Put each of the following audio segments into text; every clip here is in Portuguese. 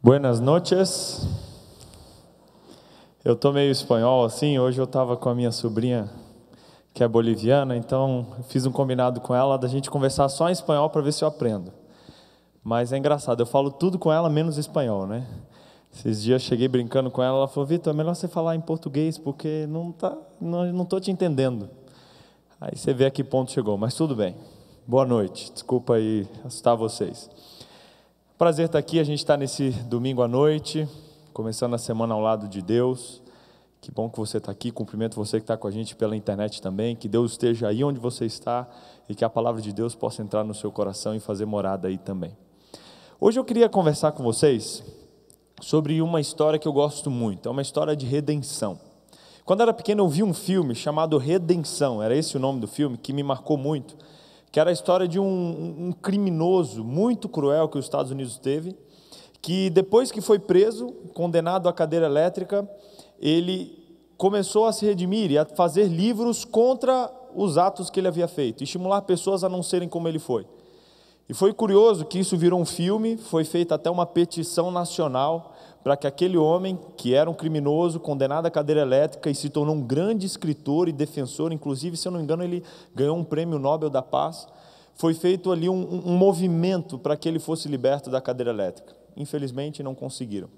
Buenas noches. Eu tô meio espanhol assim, hoje eu estava com a minha sobrinha, que é boliviana, então fiz um combinado com ela da gente conversar só em espanhol para ver se eu aprendo. Mas é engraçado, eu falo tudo com ela menos espanhol, né? Esses dias eu cheguei brincando com ela, ela falou: Vitor, é melhor você falar em português porque não tô te entendendo. Aí você vê a que ponto chegou, mas tudo bem. Boa noite, desculpa aí assustar vocês. Prazer estar aqui, a gente está nesse domingo à noite, começando a semana ao lado de Deus. Que bom que você está aqui, cumprimento você que está com a gente pela internet também, que Deus esteja aí onde você está e que a palavra de Deus possa entrar no seu coração e fazer morada aí também. Hoje eu queria conversar com vocês sobre uma história que eu gosto muito, é uma história de redenção. Quando eu era pequeno eu vi um filme chamado Redenção, era esse o nome do filme, que me marcou muito, que era a história de um criminoso muito cruel que os Estados Unidos teve, que depois que foi preso, condenado à cadeira elétrica, ele começou a se redimir e a fazer livros contra os atos que ele havia feito, estimular pessoas a não serem como ele foi. E foi curioso que isso virou um filme, foi feita até uma petição nacional para que aquele homem, que era um criminoso, condenado à cadeira elétrica e se tornou um grande escritor e defensor, inclusive, se eu não me engano, ele ganhou um prêmio Nobel da Paz, foi feito ali um movimento para que ele fosse liberto da cadeira elétrica. Infelizmente não conseguiram.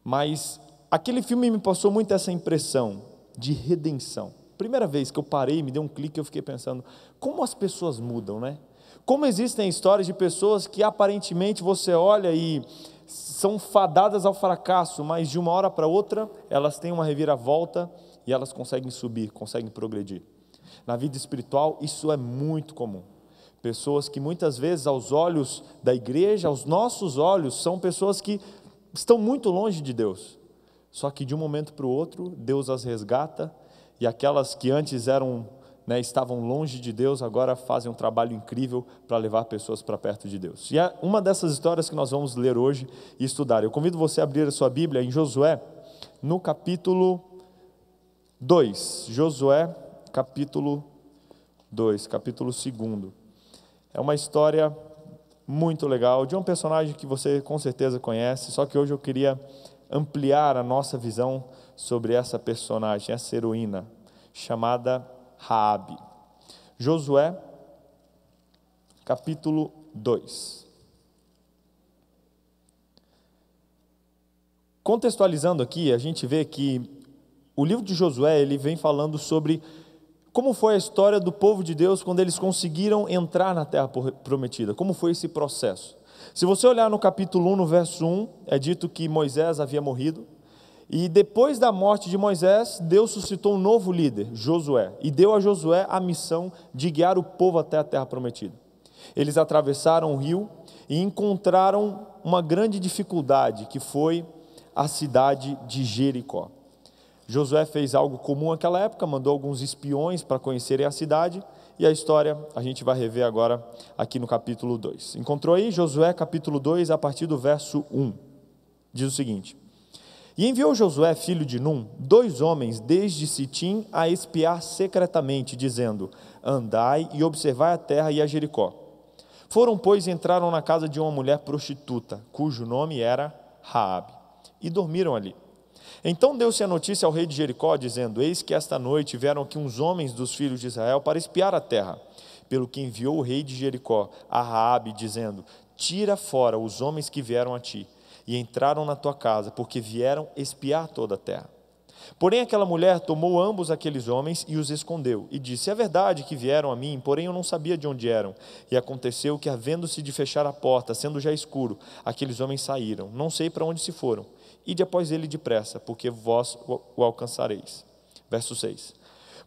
Mas aquele filme me passou muito essa impressão de redenção. Primeira vez que eu parei, me deu um clique, eu fiquei pensando, como as pessoas mudam, né? Como existem histórias de pessoas que aparentemente você olha e são fadadas ao fracasso, mas de uma hora para outra elas têm uma reviravolta e elas conseguem subir, conseguem progredir. Na vida espiritual isso é muito comum. Pessoas que muitas vezes aos olhos da igreja, aos nossos olhos, são pessoas que estão muito longe de Deus. Só que de um momento para o outro Deus as resgata e aquelas que antes estavam longe de Deus, agora fazem um trabalho incrível para levar pessoas para perto de Deus. E é uma dessas histórias que nós vamos ler hoje e estudar. Eu convido você a abrir a sua Bíblia em Josué, no capítulo 2. Josué, capítulo 2, capítulo 2. É uma história muito legal, de um personagem que você com certeza conhece, só que hoje eu queria ampliar a nossa visão sobre essa personagem, essa heroína, chamada Raabe. Josué, capítulo 2. Contextualizando aqui, a gente vê que o livro de Josué, ele vem falando sobre como foi a história do povo de Deus quando eles conseguiram entrar na terra prometida, como foi esse processo. Se você olhar no capítulo 1, no verso 1, é dito que Moisés havia morrido, e depois da morte de Moisés, Deus suscitou um novo líder, Josué, e deu a Josué a missão de guiar o povo até a terra prometida. Eles atravessaram o rio e encontraram uma grande dificuldade, que foi a cidade de Jericó. Josué fez algo comum naquela época, mandou alguns espiões para conhecerem a cidade, e a história a gente vai rever agora aqui no capítulo 2. Encontrou aí Josué capítulo 2, a partir do verso 1. Diz o seguinte: E enviou Josué, filho de Num, 2 homens desde Sitim a espiar secretamente, dizendo: Andai e observai a terra e a Jericó. Foram, pois, e entraram na casa de uma mulher prostituta, cujo nome era Raabe, e dormiram ali. Então deu-se a notícia ao rei de Jericó, dizendo: Eis que esta noite vieram aqui uns homens dos filhos de Israel para espiar a terra. Pelo que enviou o rei de Jericó a Raabe, dizendo: Tira fora os homens que vieram a ti e entraram na tua casa, porque vieram espiar toda a terra. Porém aquela mulher tomou ambos aqueles homens e os escondeu, e disse: É verdade que vieram a mim, porém eu não sabia de onde eram. E aconteceu que, havendo-se de fechar a porta, sendo já escuro, aqueles homens saíram, não sei para onde se foram. Ide após ele depressa, porque vós o alcançareis. Verso 6.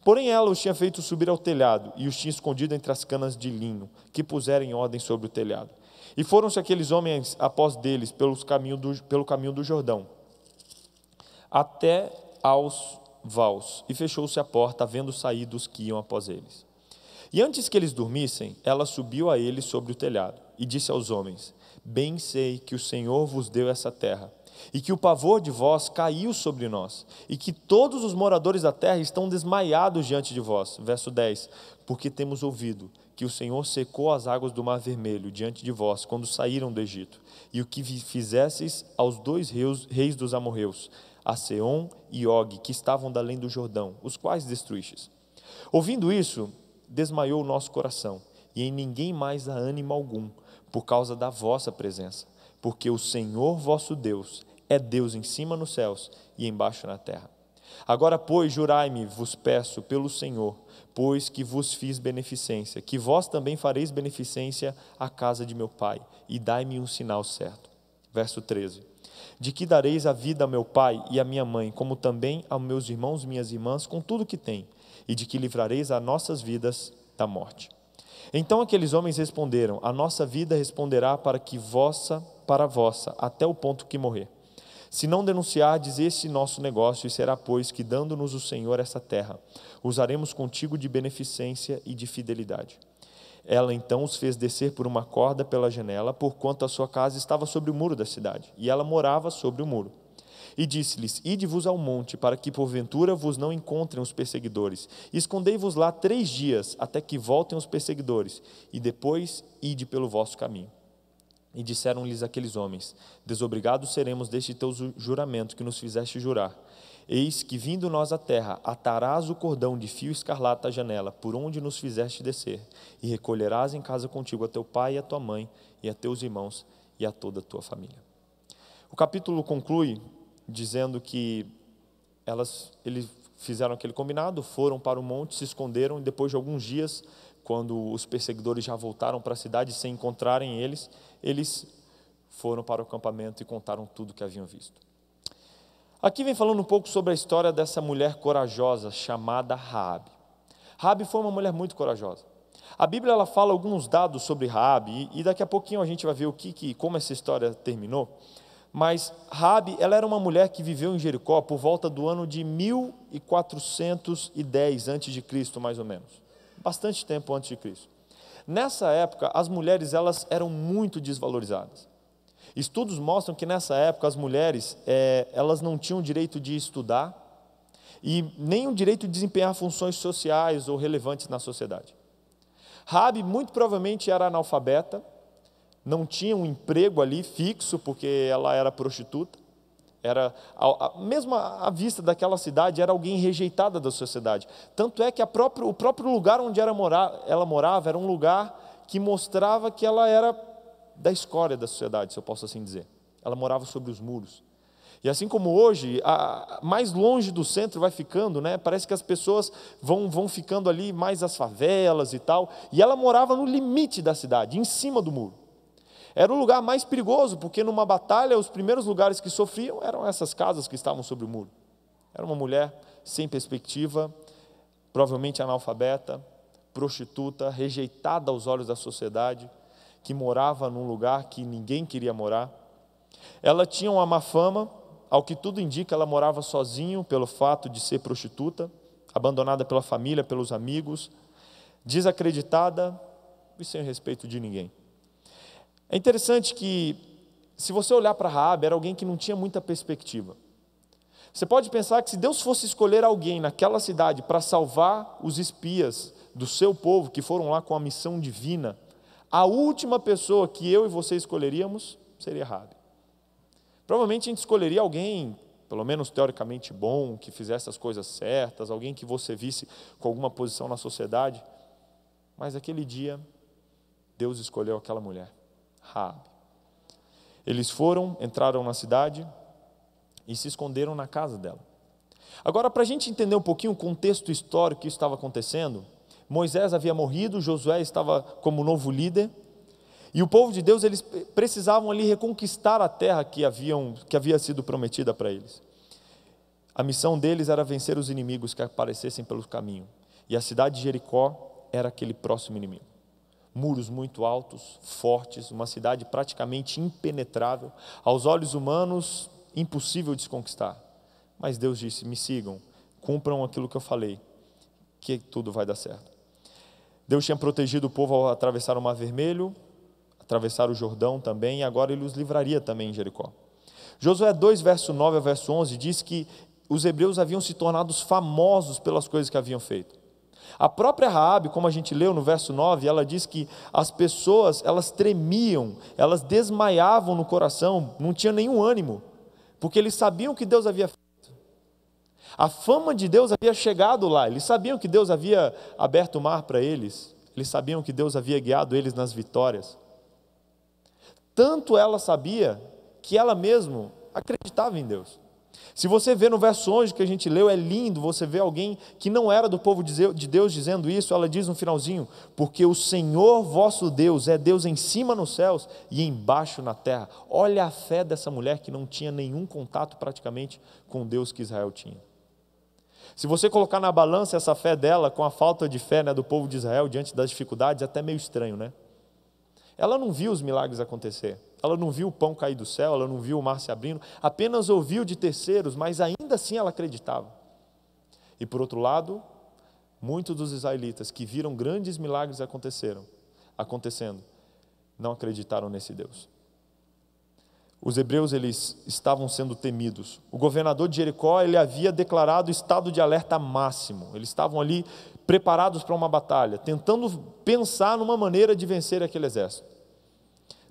Porém ela os tinha feito subir ao telhado, e os tinha escondido entre as canas de linho, que puseram em ordem sobre o telhado. E foram-se aqueles homens após deles pelo caminho do Jordão, até aos vaus, e fechou-se a porta, havendo saído os que iam após eles. E antes que eles dormissem, ela subiu a eles sobre o telhado, e disse aos homens: Bem sei que o Senhor vos deu essa terra, e que o pavor de vós caiu sobre nós, e que todos os moradores da terra estão desmaiados diante de vós. Verso 10, porque temos ouvido que o Senhor secou as águas do Mar Vermelho diante de vós, quando saíram do Egito, e o que fizesseis aos 2 reis dos amorreus, a Seom e Og, que estavam da além do Jordão, os quais destruístes. Ouvindo isso, desmaiou o nosso coração, e em ninguém mais há ânimo algum, por causa da vossa presença, porque o Senhor vosso Deus é Deus em cima nos céus e embaixo na terra. Agora, pois, jurai-me, vos peço, pelo Senhor, pois que vos fiz beneficência, que vós também fareis beneficência à casa de meu pai, e dai-me um sinal certo. Verso 13. De que dareis a vida a meu pai e a minha mãe, como também aos meus irmãos e minhas irmãs, com tudo que têm, e de que livrareis as nossas vidas da morte. Então aqueles homens responderam: a nossa vida responderá para a vossa, até o ponto que morrer. Se não denunciardes esse nosso negócio, e será, pois, que dando-nos o Senhor essa terra, usaremos contigo de beneficência e de fidelidade. Ela então os fez descer por uma corda pela janela, porquanto a sua casa estava sobre o muro da cidade, e ela morava sobre o muro. E disse-lhes: ide-vos ao monte, para que porventura vos não encontrem os perseguidores. E escondei-vos lá 3 dias, até que voltem os perseguidores, e depois ide pelo vosso caminho. E disseram-lhes aqueles homens: desobrigados seremos deste teu juramento que nos fizeste jurar. Eis que, vindo nós à terra, atarás o cordão de fio escarlata à janela, por onde nos fizeste descer, e recolherás em casa contigo a teu pai e a tua mãe, e a teus irmãos, e a toda a tua família. O capítulo conclui dizendo que eles fizeram aquele combinado, foram para o monte, se esconderam, e depois de alguns dias, quando os perseguidores já voltaram para a cidade sem encontrarem eles foram para o acampamento e contaram tudo o que haviam visto. Aqui vem falando um pouco sobre a história dessa mulher corajosa chamada Raabe. Raabe foi uma mulher muito corajosa. A Bíblia ela fala alguns dados sobre Raabe, e daqui a pouquinho a gente vai ver como essa história terminou. Mas Raabe, ela era uma mulher que viveu em Jericó por volta do ano de 1410 a.C., mais ou menos. Bastante tempo antes de Cristo. Nessa época, as mulheres elas eram muito desvalorizadas. Estudos mostram que nessa época as mulheres elas não tinham o direito de estudar e nem o direito de desempenhar funções sociais ou relevantes na sociedade. Raabe muito provavelmente era analfabeta, não tinha um emprego ali fixo porque ela era prostituta. Mesmo à vista daquela cidade, era alguém rejeitada da sociedade. Tanto é que o próprio lugar onde ela morava era um lugar que mostrava que ela era da escória da sociedade, se eu posso assim dizer. Ela morava sobre os muros. E assim como hoje, mais longe do centro vai ficando, né? Parece que as pessoas vão ficando ali mais as favelas e tal. E ela morava no limite da cidade, em cima do muro. Era o lugar mais perigoso, porque numa batalha, os primeiros lugares que sofriam eram essas casas que estavam sobre o muro. Era uma mulher sem perspectiva, provavelmente analfabeta, prostituta, rejeitada aos olhos da sociedade, que morava num lugar que ninguém queria morar. Ela tinha uma má fama, ao que tudo indica, ela morava sozinha pelo fato de ser prostituta, abandonada pela família, pelos amigos, desacreditada e sem respeito de ninguém. É interessante que, se você olhar para Raabe, era alguém que não tinha muita perspectiva. Você pode pensar que se Deus fosse escolher alguém naquela cidade para salvar os espias do seu povo, que foram lá com a missão divina, a última pessoa que eu e você escolheríamos seria Raabe. Provavelmente a gente escolheria alguém, pelo menos teoricamente bom, que fizesse as coisas certas, alguém que você visse com alguma posição na sociedade. Mas aquele dia, Deus escolheu aquela mulher. Raabe. Eles entraram na cidade e se esconderam na casa dela. Agora, para a gente entender um pouquinho o contexto histórico que isso estava acontecendo, Moisés havia morrido, Josué estava como novo líder, e o povo de Deus, eles precisavam ali reconquistar a terra que havia sido prometida para eles. A missão deles era vencer os inimigos que aparecessem pelo caminho, e a cidade de Jericó era aquele próximo inimigo. Muros muito altos, fortes, uma cidade praticamente impenetrável, aos olhos humanos, impossível de se conquistar. Mas Deus disse: me sigam, cumpram aquilo que eu falei, que tudo vai dar certo. Deus tinha protegido o povo ao atravessar o Mar Vermelho, atravessar o Jordão também, e agora Ele os livraria também em Jericó. Josué 2, verso 9 ao verso 11, diz que os hebreus haviam se tornado famosos pelas coisas que haviam feito. A própria Raabe, como a gente leu no verso 9, ela diz que as pessoas, elas tremiam, elas desmaiavam no coração, não tinham nenhum ânimo, porque eles sabiam que Deus havia feito. A fama de Deus havia chegado lá, eles sabiam que Deus havia aberto o mar para eles, eles sabiam que Deus havia guiado eles nas vitórias. Tanto ela sabia que ela mesma acreditava em Deus. Se você vê no verso 11 que a gente leu, é lindo, você vê alguém que não era do povo de Deus dizendo isso. Ela diz no finalzinho: porque o Senhor vosso Deus é Deus em cima nos céus e embaixo na terra. Olha a fé dessa mulher que não tinha nenhum contato praticamente com o Deus que Israel tinha. Se você colocar na balança essa fé dela com a falta de fé, né, do povo de Israel diante das dificuldades, é até meio estranho, né? Ela não viu os milagres acontecer, ela não viu o pão cair do céu, ela não viu o mar se abrindo, apenas ouviu de terceiros, mas ainda assim ela acreditava. E por outro lado, muitos dos israelitas que viram grandes milagres acontecendo, não acreditaram nesse Deus. Os hebreus, eles estavam sendo temidos. O governador de Jericó, ele havia declarado estado de alerta máximo. Eles estavam ali preparados para uma batalha, tentando pensar numa maneira de vencer aquele exército.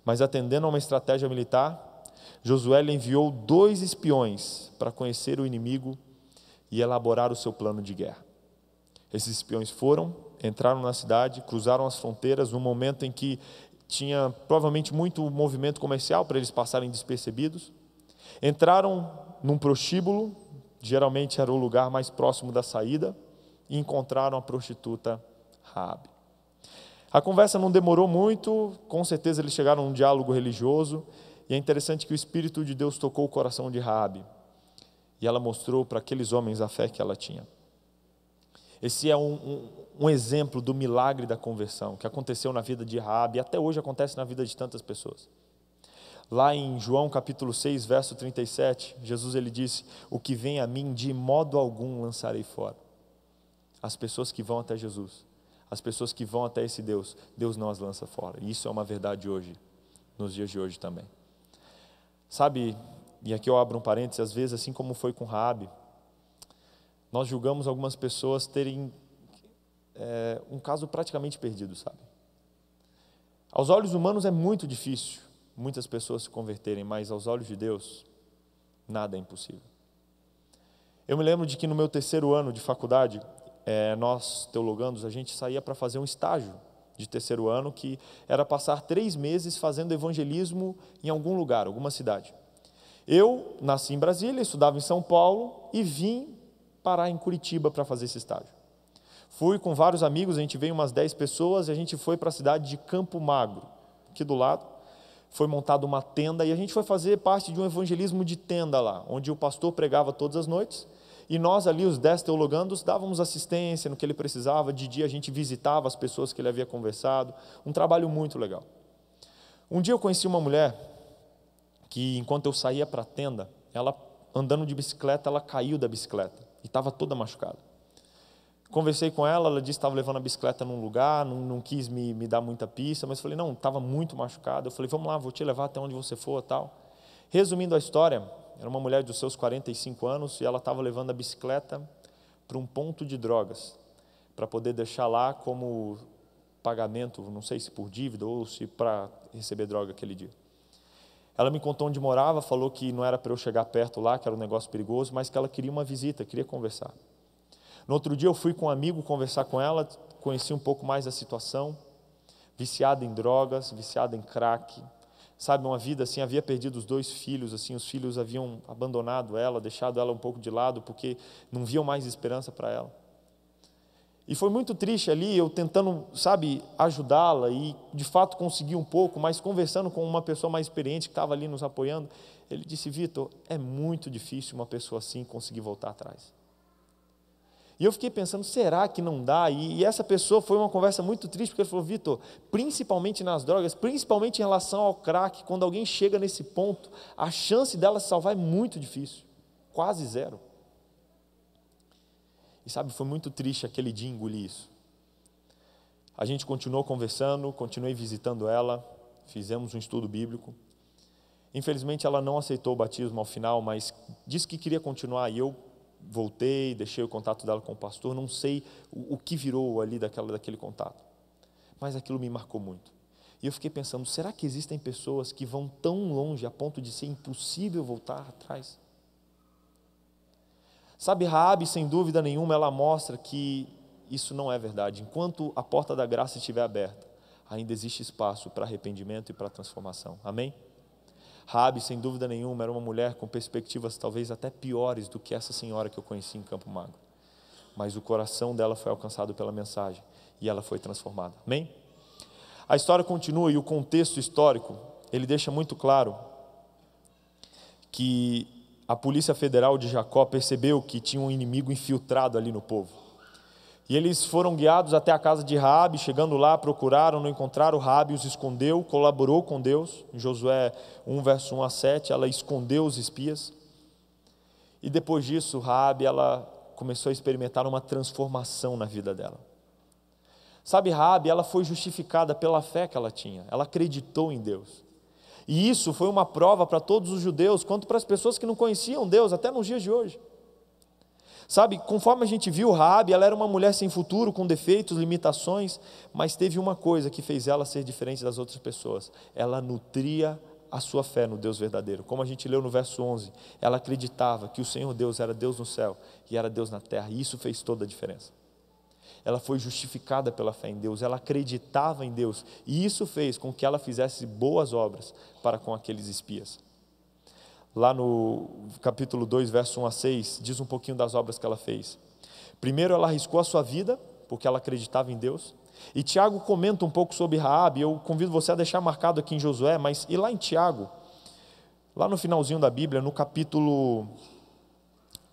Mas atendendo a uma estratégia militar, Josué enviou 2 espiões para conhecer o inimigo e elaborar o seu plano de guerra. Esses espiões entraram na cidade, cruzaram as fronteiras num momento em que tinha provavelmente muito movimento comercial para eles passarem despercebidos. Entraram num prostíbulo, geralmente era o lugar mais próximo da saída, e encontraram a prostituta Raabe. A conversa não demorou muito, com certeza eles chegaram a um diálogo religioso, e é interessante que o Espírito de Deus tocou o coração de Raabe, e ela mostrou para aqueles homens a fé que ela tinha. Esse é um exemplo do milagre da conversão, que aconteceu na vida de Raabe, e até hoje acontece na vida de tantas pessoas. Lá em João capítulo 6, verso 37, Jesus ele disse: o que vem a mim de modo algum lançarei fora. As pessoas que vão até Jesus, as pessoas que vão até esse Deus, Deus não as lança fora. E isso é uma verdade hoje, nos dias de hoje também. Sabe, e aqui eu abro um parênteses, às vezes assim como foi com Raabe, nós julgamos algumas pessoas terem um caso praticamente perdido, sabe? Aos olhos humanos é muito difícil muitas pessoas se converterem, mas aos olhos de Deus, nada é impossível. Eu me lembro de que no meu 3º ano de faculdade, nós teologandos, a gente saía para fazer um estágio de 3º ano, que era passar 3 meses fazendo evangelismo em algum lugar, alguma cidade. Eu nasci em Brasília, estudava em São Paulo e vim parar em Curitiba para fazer esse estágio. Fui com vários amigos, a gente veio umas 10 pessoas, e a gente foi para a cidade de Campo Magro, aqui do lado. Foi montada uma tenda e a gente foi fazer parte de um evangelismo de tenda lá, onde o pastor pregava todas as noites, e nós ali, os 10 teologandos, dávamos assistência no que ele precisava. De dia a gente visitava as pessoas que ele havia conversado, um trabalho muito legal. Um dia eu conheci uma mulher que, enquanto eu saía para a tenda, ela, andando de bicicleta, ela caiu da bicicleta e estava toda machucada. Conversei com ela, ela disse que estava levando a bicicleta num lugar, não quis me dar muita pista, mas falei, não, estava muito machucada. Eu falei, vamos lá, vou te levar até onde você for, tal. Resumindo a história, era uma mulher dos seus 45 anos e ela estava levando a bicicleta para um ponto de drogas, para poder deixar lá como pagamento, não sei se por dívida ou se para receber droga aquele dia. Ela me contou onde morava, falou que não era para eu chegar perto lá, que era um negócio perigoso, mas que ela queria uma visita, queria conversar. No outro dia eu fui com um amigo conversar com ela, conheci um pouco mais da situação, viciada em drogas, viciada em crack, sabe, uma vida assim, havia perdido os 2 filhos, assim, os filhos haviam abandonado ela, deixado ela um pouco de lado, porque não viam mais esperança para ela. E foi muito triste ali, eu tentando, sabe, ajudá-la e de fato consegui um pouco, mas conversando com uma pessoa mais experiente que estava ali nos apoiando, ele disse, Vitor, é muito difícil uma pessoa assim conseguir voltar atrás. E eu fiquei pensando, será que não dá? E essa pessoa, foi uma conversa muito triste, porque ele falou, Vitor, principalmente nas drogas, principalmente em relação ao crack, quando alguém chega nesse ponto, a chance dela se salvar é muito difícil, quase zero. E sabe, foi muito triste aquele dia engolir isso. A gente continuou conversando, continuei visitando ela, fizemos um estudo bíblico, Infelizmente ela não aceitou o batismo ao final, mas disse que queria continuar, e eu voltei, deixei o contato dela com o pastor, não sei o que virou ali daquele contato, mas aquilo me marcou muito. E eu fiquei pensando, será que existem pessoas que vão tão longe a ponto de ser impossível voltar atrás? Sabe, Raabe, sem dúvida nenhuma, ela mostra que isso não é verdade. Enquanto a porta da graça estiver aberta, ainda existe espaço para arrependimento e para transformação. Amém? Raabe, sem dúvida nenhuma, era uma mulher com perspectivas talvez até piores do que essa senhora que eu conheci em Campo Magro. Mas o coração dela foi alcançado pela mensagem e ela foi transformada. Amém? A história continua e o contexto histórico, ele deixa muito claro que a Polícia Federal de Jacó percebeu que tinha um inimigo infiltrado ali no povo. E eles foram guiados até a casa de Raabe, chegando lá, procuraram, não encontraram. Raabe os escondeu, colaborou com Deus. Em Josué 1, verso 1 a 7, ela escondeu os espias. E depois disso, Raabe, ela começou a experimentar uma transformação na vida dela. Sabe, Raabe, ela foi justificada pela fé que ela tinha. Ela acreditou em Deus. E isso foi uma prova para todos os judeus, quanto para as pessoas que não conheciam Deus, até nos dias de hoje. Sabe, conforme a gente viu, Raabe, ela era uma mulher sem futuro, com defeitos, limitações, mas teve uma coisa que fez ela ser diferente das outras pessoas. Ela nutria a sua fé no Deus verdadeiro. Como a gente leu no verso 11, ela acreditava que o Senhor Deus era Deus no céu e era Deus na terra, e isso fez toda a diferença. Ela foi justificada pela fé em Deus, ela acreditava em Deus, e isso fez com que ela fizesse boas obras para com aqueles espias. Lá no capítulo 2, verso 1 a 6, diz um pouquinho das obras que ela fez. Primeiro, ela arriscou a sua vida, porque ela acreditava em Deus. E Tiago comenta um pouco sobre Raabe. Eu convido você a deixar marcado aqui em Josué, mas e lá em Tiago, lá no finalzinho da Bíblia, no capítulo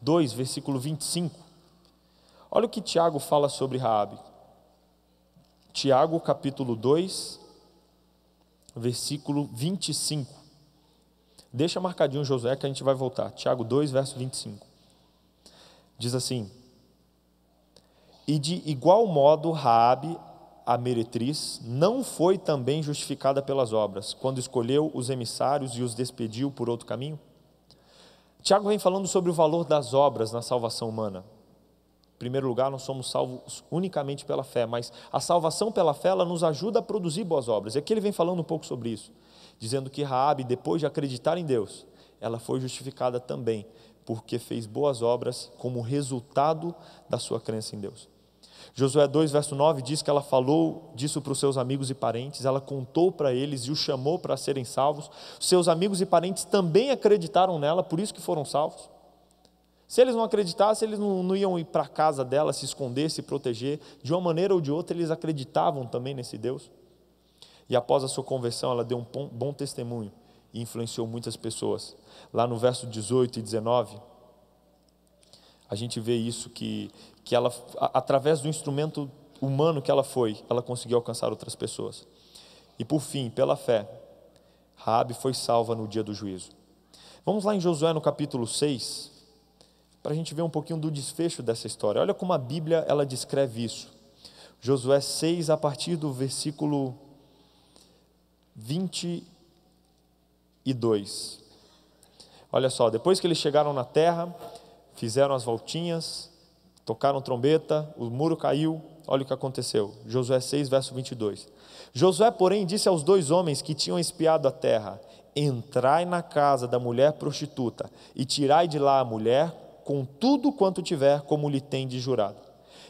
2, versículo 25, olha o que Tiago fala sobre Raabe. Tiago, capítulo 2, versículo 25. Deixa marcadinho Josué que a gente vai voltar. Tiago 2, verso 25. Diz assim: e de igual modo Raabe, a meretriz, não foi também justificada pelas obras, quando escolheu os emissários e os despediu por outro caminho? Tiago vem falando sobre o valor das obras na salvação humana. Em primeiro lugar, nós somos salvos unicamente pela fé, mas a salvação pela fé, ela nos ajuda a produzir boas obras. E aqui ele vem falando um pouco sobre isso, dizendo que Raabe, depois de acreditar em Deus, ela foi justificada também, porque fez boas obras como resultado da sua crença em Deus. Josué 2, verso 9, diz que ela falou disso para os seus amigos e parentes, ela contou para eles e os chamou para serem salvos. Seus amigos e parentes também acreditaram nela, por isso que foram salvos. Se eles não acreditassem, eles não iam ir para a casa dela, se esconder, se proteger. De uma maneira ou de outra, eles acreditavam também nesse Deus. E após a sua conversão, ela deu um bom testemunho e influenciou muitas pessoas. Lá no verso 18 e 19, a gente vê isso, que ela, através do instrumento humano que ela foi, ela conseguiu alcançar outras pessoas. E por fim, pela fé, Raabe foi salva no dia do juízo. Vamos lá em Josué no capítulo 6, para a gente ver um pouquinho do desfecho dessa história. Olha como a Bíblia ela descreve isso. Josué 6, a partir do versículo 22. Olha só, depois que eles chegaram na terra, fizeram as voltinhas, tocaram trombeta, o muro caiu, olha o que aconteceu. Josué 6, verso 22. Josué, porém, disse aos 2 homens que tinham espiado a terra: entrai na casa da mulher prostituta e tirai de lá a mulher com tudo quanto tiver, como lhe tendes jurado.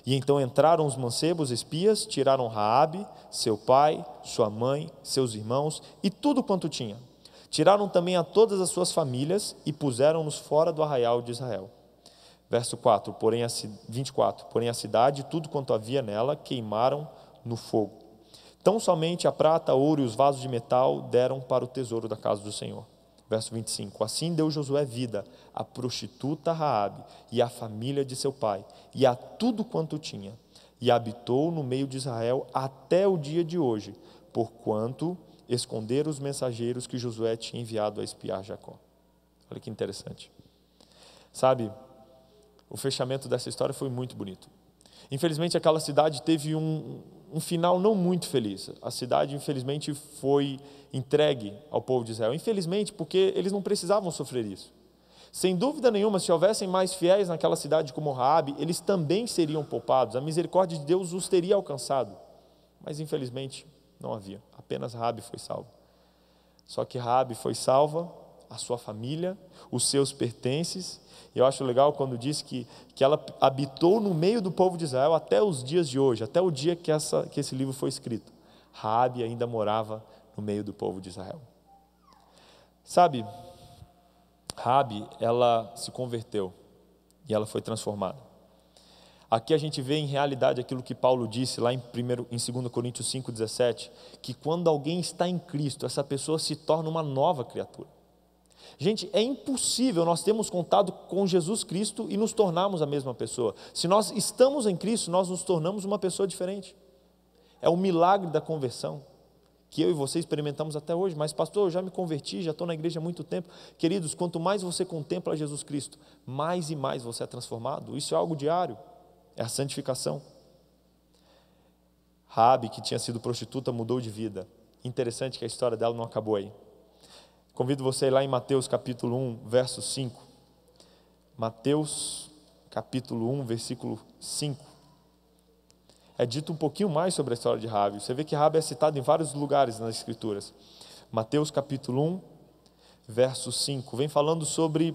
E então entraram os mancebos espias, tiraram Raabe, seu pai, sua mãe, seus irmãos e tudo quanto tinha. Tiraram também a todas as suas famílias e puseram-nos fora do arraial de Israel. Verso 4, 24, porém a cidade e tudo quanto havia nela queimaram no fogo. Tão somente a prata, ouro e os vasos de metal deram para o tesouro da casa do Senhor. Verso 25, assim deu Josué vida à prostituta Raabe e à família de seu pai, e a tudo quanto tinha, e habitou no meio de Israel até o dia de hoje, porquanto esconderam os mensageiros que Josué tinha enviado a espiar Jacó. Olha que interessante. Sabe, o fechamento dessa história foi muito bonito. Infelizmente aquela cidade teve um um final não muito feliz. A cidade, infelizmente, foi entregue ao povo de Israel. Infelizmente, porque eles não precisavam sofrer isso. Sem dúvida nenhuma, se houvessem mais fiéis naquela cidade como Raabe, eles também seriam poupados. A misericórdia de Deus os teria alcançado. Mas, infelizmente, não havia. Apenas Raabe foi salva. Só que Raabe foi salva, a sua família, os seus pertences. E eu acho legal quando diz que ela habitou no meio do povo de Israel até os dias de hoje, até o dia que esse livro foi escrito. Raabe ainda morava no meio do povo de Israel. Sabe, Raabe, ela se converteu e ela foi transformada. Aqui a gente vê em realidade aquilo que Paulo disse lá em 2 Coríntios 5,17, que quando alguém está em Cristo, essa pessoa se torna uma nova criatura. Gente, é impossível nós termos contato com Jesus Cristo e nos tornarmos a mesma pessoa. Se nós estamos em Cristo, nós nos tornamos uma pessoa diferente. É o milagre da conversão, que eu e você experimentamos até hoje. Mas pastor, eu já me converti, já estou na igreja há muito tempo. Queridos, quanto mais você contempla Jesus Cristo, mais e mais você é transformado. Isso é algo diário, é a santificação. Raabe, que tinha sido prostituta, mudou de vida. Interessante que a história dela não acabou aí. Convido você a ir lá em Mateus capítulo 1, verso 5. Mateus capítulo 1, versículo 5. É dito um pouquinho mais sobre a história de Raabe. Você vê que Raabe é citado em vários lugares nas Escrituras. Mateus capítulo 1, verso 5. Vem falando sobre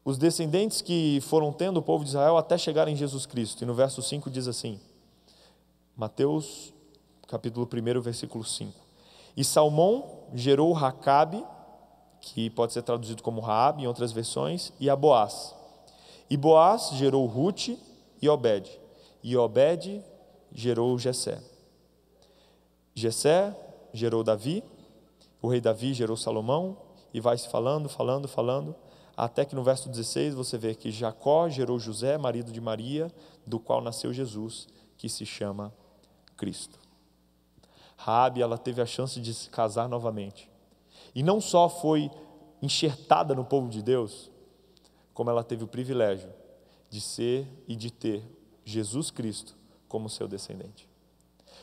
os descendentes que foram tendo o povo de Israel até chegar em Jesus Cristo. E no verso 5 diz assim, Mateus capítulo 1, versículo 5. E Salmão gerou Racabe, que pode ser traduzido como Raabe em outras versões, e a Boaz. E Boaz gerou Rute e Obed. E Obed gerou Jessé. Jessé gerou Davi, o rei Davi gerou Salomão, e vai-se falando, até que no verso 16 você vê que Jacó gerou José, marido de Maria, do qual nasceu Jesus, que se chama Cristo. Raabe, ela teve a chance de se casar novamente. E não só foi enxertada no povo de Deus, como ela teve o privilégio de ser e de ter Jesus Cristo como seu descendente.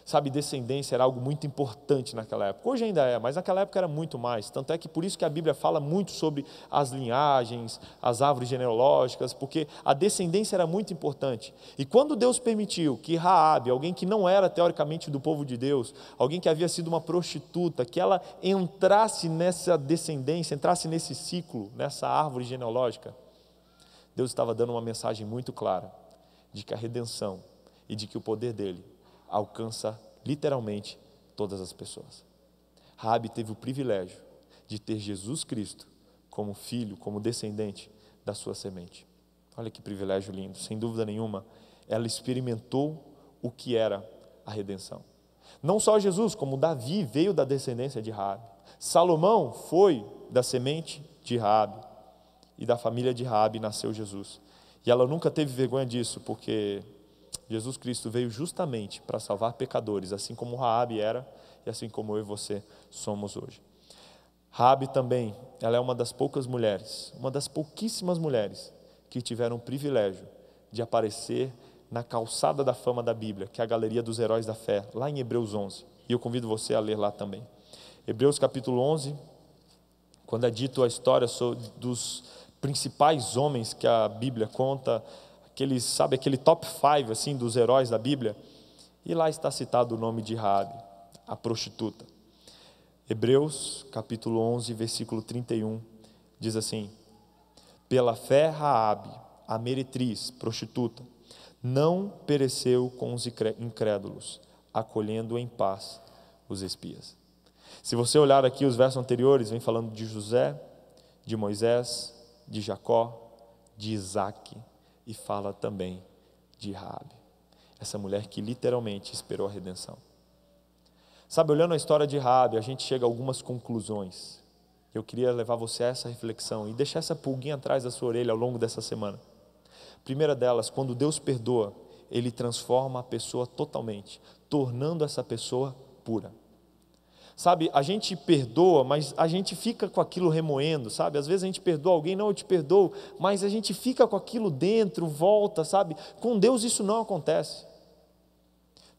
Sabe, descendência era algo muito importante naquela época. Hoje ainda é, mas naquela época era muito mais. Tanto é que por isso que a Bíblia fala muito sobre as linhagens, as árvores genealógicas, porque a descendência era muito importante. E quando Deus permitiu que Raabe, alguém que não era teoricamente do povo de Deus, alguém que havia sido uma prostituta, que ela entrasse nessa descendência, entrasse nesse ciclo, nessa árvore genealógica, Deus estava dando uma mensagem muito clara de que a redenção e de que o poder dele alcança literalmente todas as pessoas. Raabe teve o privilégio de ter Jesus Cristo como filho, como descendente da sua semente. Olha que privilégio lindo, sem dúvida nenhuma, ela experimentou o que era a redenção. Não só Jesus, como Davi veio da descendência de Raabe. Salomão foi da semente de Raabe, e da família de Raabe nasceu Jesus. E ela nunca teve vergonha disso, porque Jesus Cristo veio justamente para salvar pecadores, assim como Raabe era e assim como eu e você somos hoje. Raabe também, ela é uma das poucas mulheres, uma das pouquíssimas mulheres que tiveram o privilégio de aparecer na calçada da fama da Bíblia, que é a Galeria dos Heróis da Fé, lá em Hebreus 11. E eu convido você a ler lá também. Hebreus capítulo 11, quando é dito a história dos principais homens que a Bíblia conta, aquele top 5 assim, dos heróis da Bíblia, e lá está citado o nome de Raabe, a prostituta. Hebreus capítulo 11, versículo 31, diz assim: pela fé Raabe, a meretriz, prostituta, não pereceu com os incrédulos, acolhendo em paz os espias. Se você olhar aqui os versos anteriores, vem falando de José, de Moisés, de Jacó, de Isaac, e fala também de Raabe, essa mulher que literalmente esperou a redenção. Sabe, olhando a história de Raabe, a gente chega a algumas conclusões. Eu queria levar você a essa reflexão e deixar essa pulguinha atrás da sua orelha ao longo dessa semana. Primeira delas, quando Deus perdoa, Ele transforma a pessoa totalmente, tornando essa pessoa pura. Sabe, a gente perdoa, mas a gente fica com aquilo remoendo, sabe? Às vezes a gente perdoa alguém, não, eu te perdoo, mas a gente fica com aquilo dentro, volta, sabe? Com Deus isso não acontece.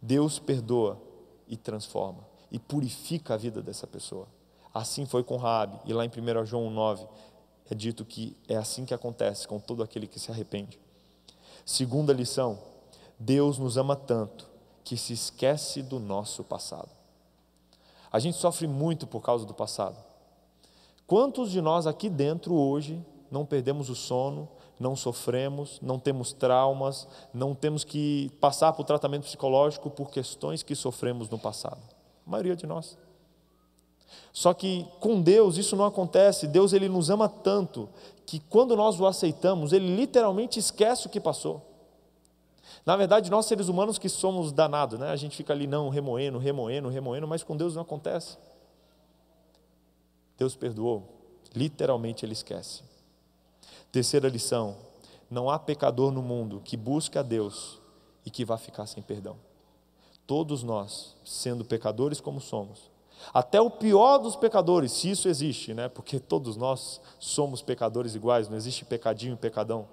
Deus perdoa e transforma e purifica a vida dessa pessoa. Assim foi com Raabe, e lá em 1 João 9 é dito que é assim que acontece com todo aquele que se arrepende. Segunda lição: Deus nos ama tanto que se esquece do nosso passado. A gente sofre muito por causa do passado. Quantos de nós aqui dentro hoje não perdemos o sono, não sofremos, não temos traumas, não temos que passar por tratamento psicológico por questões que sofremos no passado? A maioria de nós. Só que com Deus isso não acontece. Deus, Ele nos ama tanto que quando nós o aceitamos, Ele literalmente esquece o que passou. Na verdade, nós seres humanos que somos danados, né? A gente fica ali remoendo, mas com Deus não acontece. Deus perdoou, literalmente Ele esquece. Terceira lição: não há pecador no mundo que busque a Deus e que vá ficar sem perdão. Todos nós, sendo pecadores como somos, até o pior dos pecadores, se isso existe, né? Porque todos nós somos pecadores iguais, não existe pecadinho e pecadão.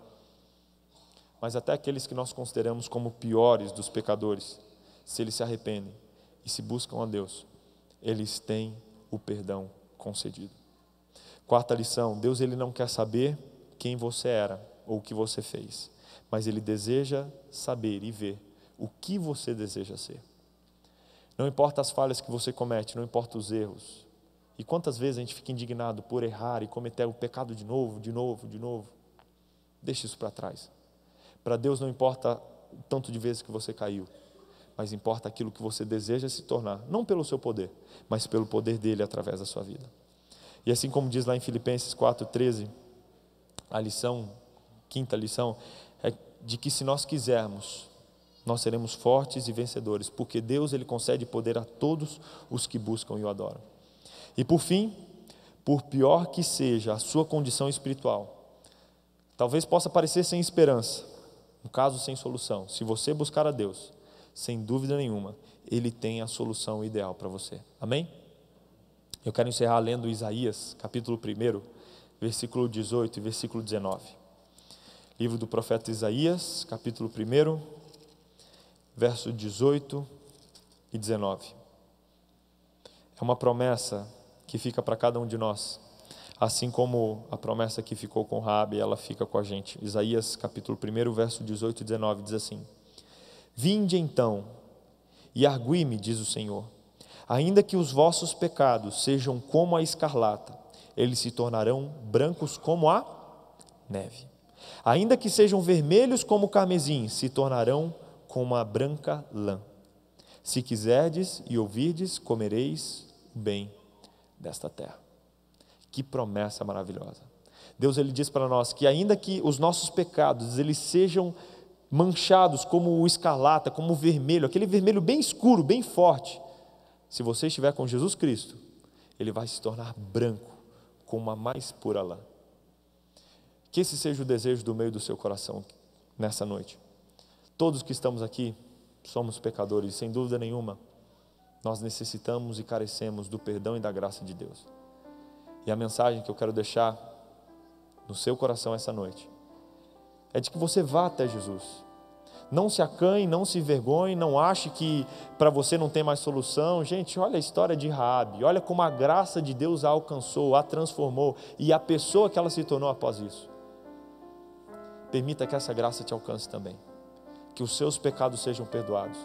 Mas até aqueles que nós consideramos como piores dos pecadores, se eles se arrependem e se buscam a Deus, eles têm o perdão concedido. Quarta lição: Deus, Ele não quer saber quem você era ou o que você fez, mas Ele deseja saber e ver o que você deseja ser. Não importa as falhas que você comete, não importa os erros. E quantas vezes a gente fica indignado por errar e cometer o pecado de novo. Deixe isso para trás. Para Deus não importa o tanto de vezes que você caiu, mas importa aquilo que você deseja se tornar, não pelo seu poder, mas pelo poder dele através da sua vida. E assim como diz lá em Filipenses 4:13, quinta lição, é de que se nós quisermos, nós seremos fortes e vencedores, porque Deus, Ele concede poder a todos os que buscam e o adoram. E por fim, por pior que seja a sua condição espiritual, talvez possa parecer sem esperança, um caso sem solução. Se você buscar a Deus, sem dúvida nenhuma, Ele tem a solução ideal para você. Amém? Eu quero encerrar lendo Isaías, capítulo 1, versículo 18 e versículo 19. Livro do profeta Isaías, capítulo 1, verso 18 e 19. É uma promessa que fica para cada um de nós, assim como a promessa que ficou com Raabe, ela fica com a gente. Isaías capítulo 1, verso 18 e 19 diz assim: Vinde então e argui-me, diz o Senhor, ainda que os vossos pecados sejam como a escarlata, eles se tornarão brancos como a neve. Ainda que sejam vermelhos como o carmesim, se tornarão como a branca lã. Se quiserdes e ouvirdes, comereis o bem desta terra. Que promessa maravilhosa. Deus, Ele diz para nós que ainda que os nossos pecados, eles sejam manchados como o escarlata, como o vermelho, aquele vermelho bem escuro, bem forte, se você estiver com Jesus Cristo, ele vai se tornar branco, como a mais pura lã. Que esse seja o desejo do meio do seu coração nessa noite. Todos que estamos aqui somos pecadores, sem dúvida nenhuma, nós necessitamos e carecemos do perdão e da graça de Deus. E a mensagem que eu quero deixar no seu coração essa noite é de que você vá até Jesus. Não se acanhe, não se envergonhe, não ache que para você não tem mais solução. Gente, olha a história de Raabe, olha como a graça de Deus a alcançou, a transformou e a pessoa que ela se tornou após isso. Permita que essa graça te alcance também, que os seus pecados sejam perdoados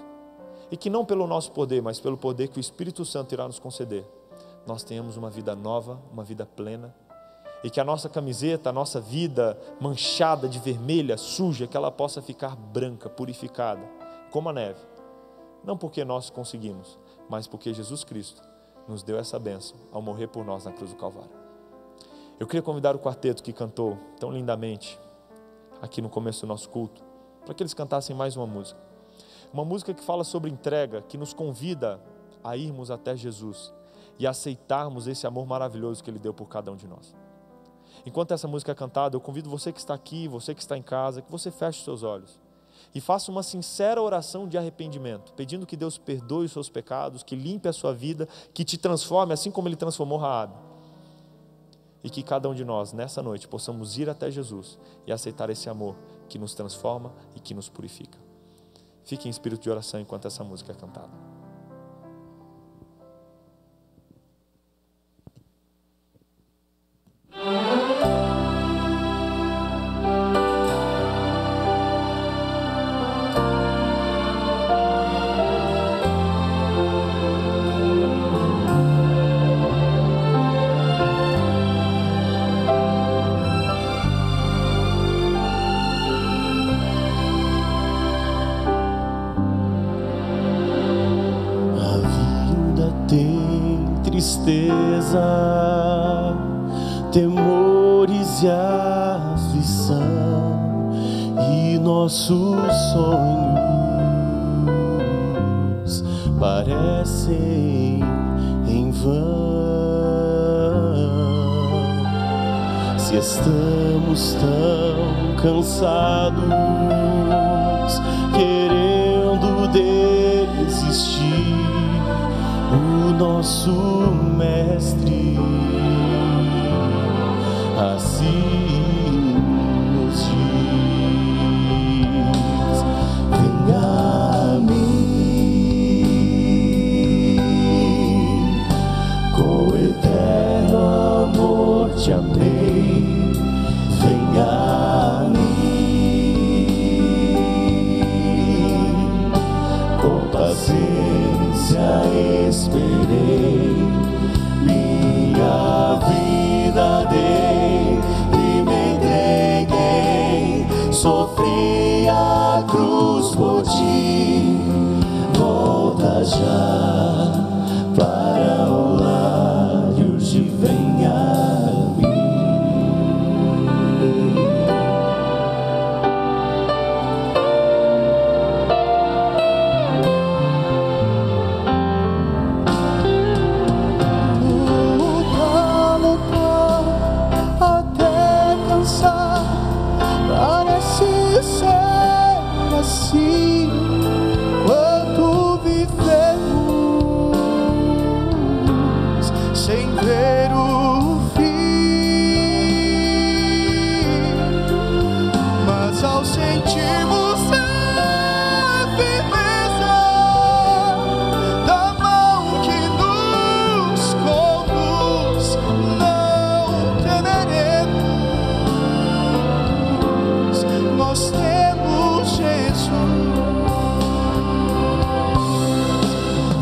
e que não pelo nosso poder, mas pelo poder que o Espírito Santo irá nos conceder, nós tenhamos uma vida nova, uma vida plena, e que a nossa camiseta, a nossa vida manchada de vermelha, suja, que ela possa ficar branca, purificada, como a neve. Não porque nós conseguimos, mas porque Jesus Cristo nos deu essa bênção ao morrer por nós na cruz do Calvário. Eu queria convidar o quarteto que cantou tão lindamente aqui no começo do nosso culto, para que eles cantassem mais uma música que fala sobre entrega, que nos convida a irmos até Jesus e aceitarmos esse amor maravilhoso que Ele deu por cada um de nós. Enquanto essa música é cantada, eu convido você que está aqui, você que está em casa, que você feche os seus olhos e faça uma sincera oração de arrependimento, pedindo que Deus perdoe os seus pecados, que limpe a sua vida, que te transforme assim como Ele transformou Raabe. E que cada um de nós, nessa noite, possamos ir até Jesus e aceitar esse amor que nos transforma e que nos purifica. Fique em espírito de oração enquanto essa música é cantada. Tristeza, temores e aflição, e nossos sonhos parecem em vão. Se estamos tão cansados, querendo desistir, o nosso mestre assim nos diz: venha a mim, com eterno amor te amei. Venha a mim, com paciência esperei, minha vida dei e me entreguei, sofri a cruz por ti. Volta já para o lar e urge, venha a mim. Parece ser assim quanto vivemos sem ver o fim, mas ao sentirmos a firmeza da mão que nos conduz, não temeremos. Nós temos Jesus.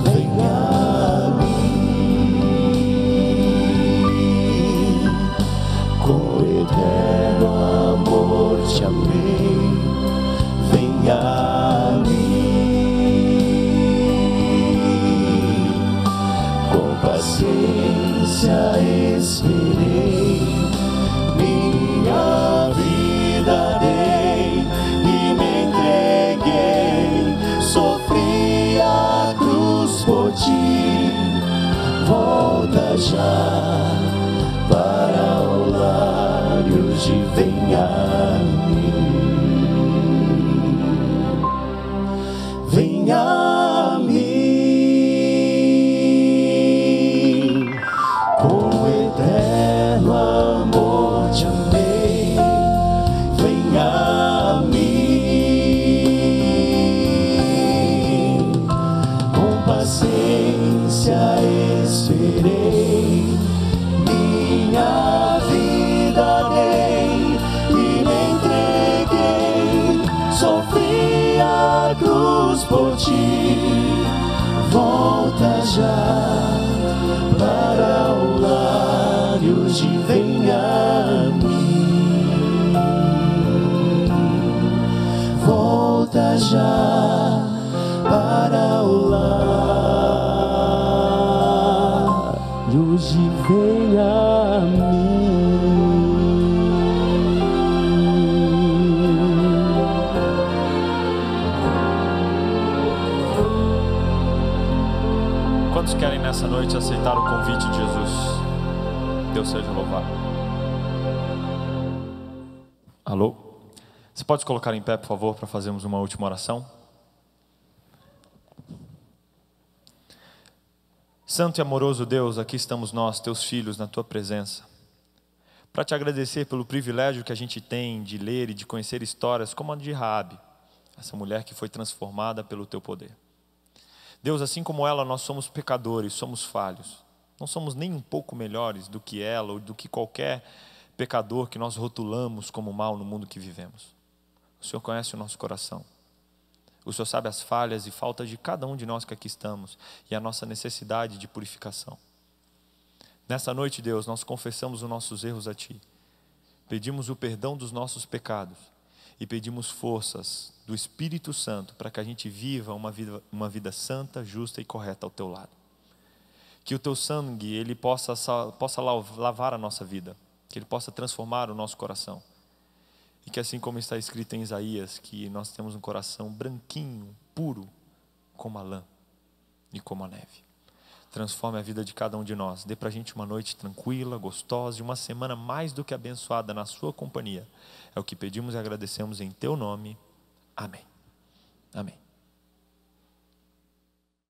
Venha a mim, com eterno amor te amei. Venha a mim, com paciência esperei, minha vida dei e me entreguei, sofri a cruz por ti. Volta já para o lar e urge, venha a mim. Venha a mim, com eterno amor te amei. Venha a mim, com paciência esperei, minha vida dei e me entreguei, sofri a cruz por ti. Volta já para o lar e urge, venha a mim. Volta já para o lar e urge, venha a mim. Quantos querem nessa noite aceitar o convite de Jesus? Deus seja louvado. Alô? Você pode colocar em pé, por favor, para fazermos uma última oração? Santo e amoroso Deus, aqui estamos nós, teus filhos, na tua presença, para te agradecer pelo privilégio que a gente tem de ler e de conhecer histórias como a de Raabe, essa mulher que foi transformada pelo teu poder. Deus, assim como ela, nós somos pecadores, somos falhos. Não somos nem um pouco melhores do que ela ou do que qualquer pecador que nós rotulamos como mal no mundo que vivemos. O Senhor conhece o nosso coração. O Senhor sabe as falhas e faltas de cada um de nós que aqui estamos e a nossa necessidade de purificação. Nessa noite, Deus, nós confessamos os nossos erros a Ti. Pedimos o perdão dos nossos pecados e pedimos forças do Espírito Santo para que a gente viva uma vida santa, justa e correta ao Teu lado. Que o Teu sangue ele possa lavar a nossa vida, que Ele possa transformar o nosso coração. E que assim como está escrito em Isaías, que nós temos um coração branquinho, puro, como a lã e como a neve. Transforme a vida de cada um de nós. Dê para a gente uma noite tranquila, gostosa e uma semana mais do que abençoada na sua companhia. É o que pedimos e agradecemos em Teu nome. Amém. Amém.